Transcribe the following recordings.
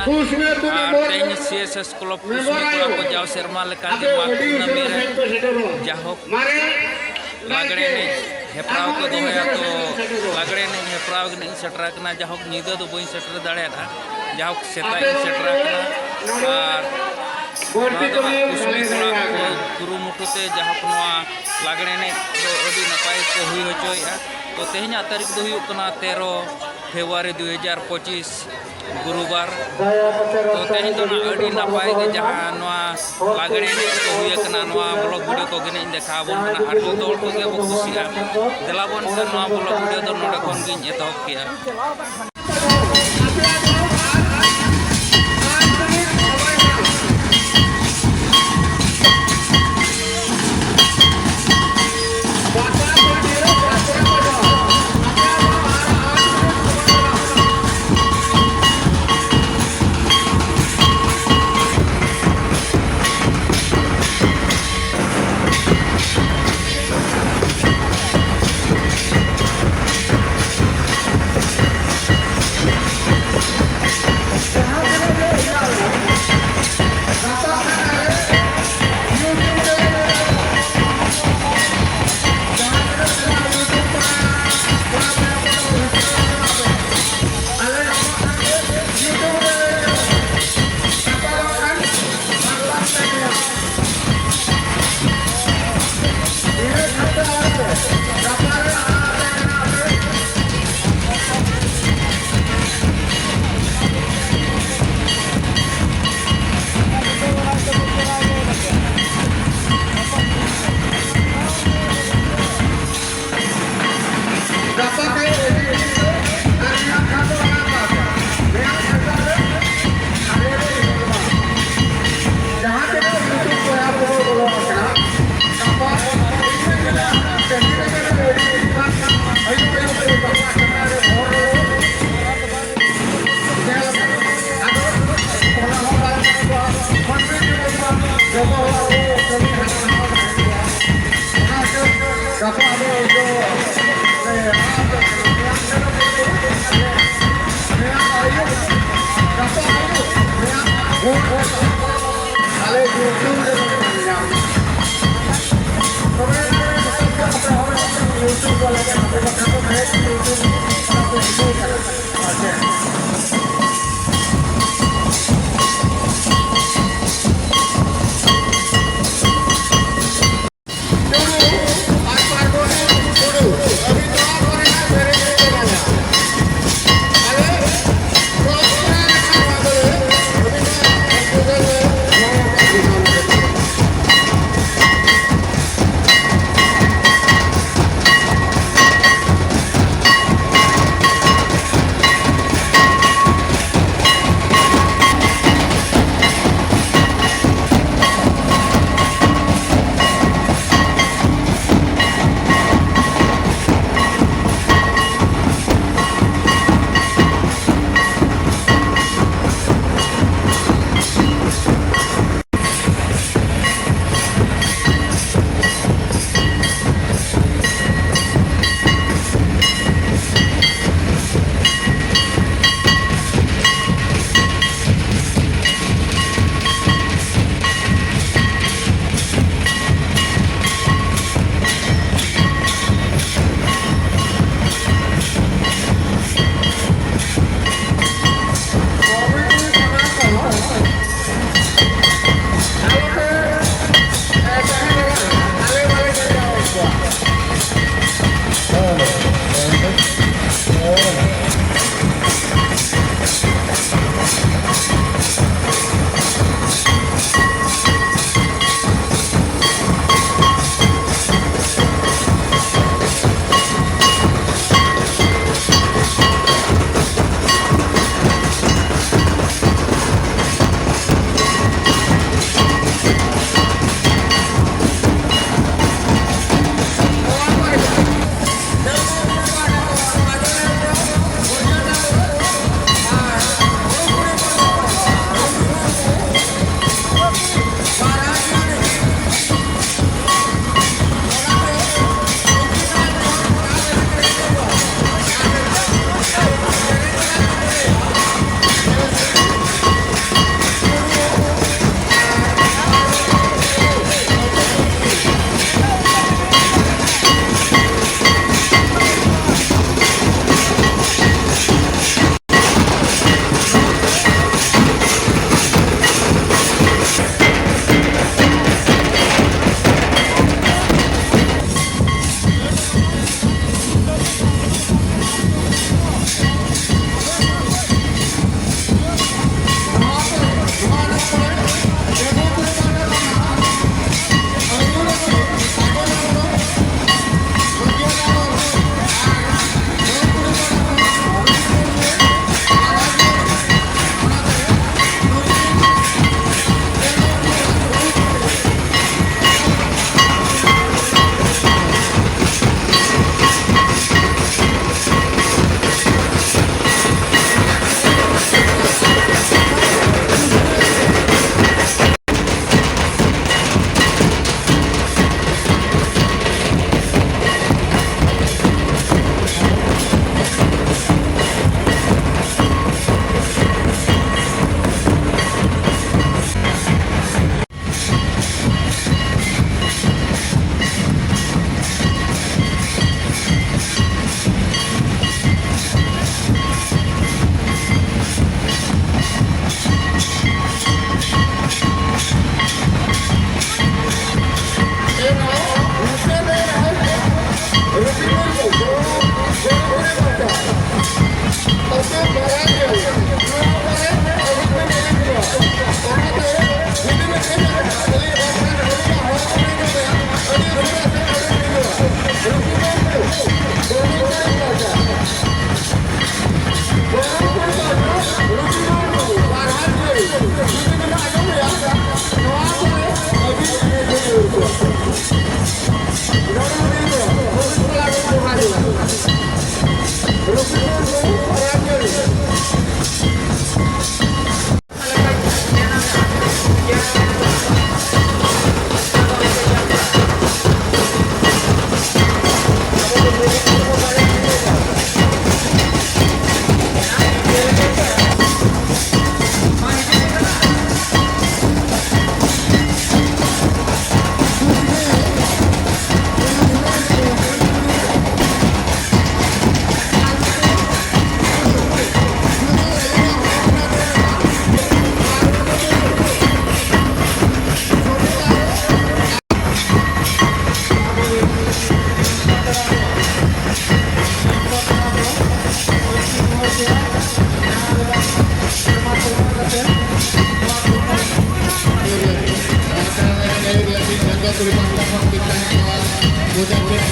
तेज CSS club कुसमी को जाओ सेरमा लेकाते माकुनामी रे जाहोक लागड़े ने हेपराव को दोहया तो लागड़े ने हेपराव ने सेटरा कना जाहोक नीदो दो बई सेटर दाड़ेना जाहोक सेता सेटरा कना और कुसमी को गुरुमुठुते जाहोक नोआ लागड़े ने तो अभी नपाय को हुई होचोया तो तेहना तारीख दो हुई कना 13 फेब्रुआरी 2025 गुरुवार तो तेहन तो अड़ी नपाय के जहाँ नोआ लागड़े ने को हुई कना नोआ ब्लॉग वीडियो को गने देखा बोन कना आर जो दौड़ को गे खुशिया देलाबन से नोआ ब्लॉग वीडियो तो नोडे खन गिन एतहब किया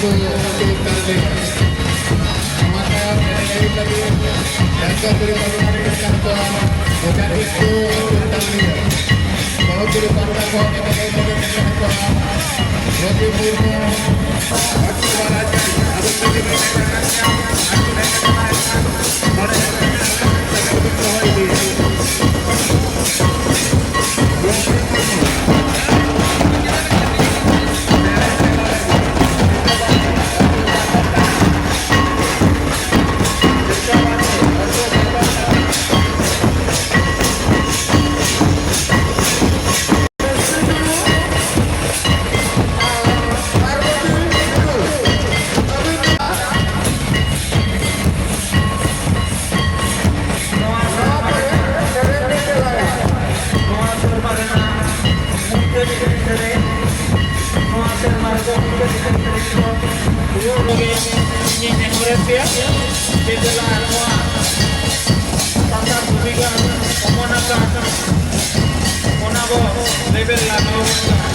itu tali. Maka dari lagi jaga diri dari kantor. Bukan itu tali. Kalau diri pada kau kita kantor. Roti purno. Waktu balaja. Aku tadi berkata-kata. Aku level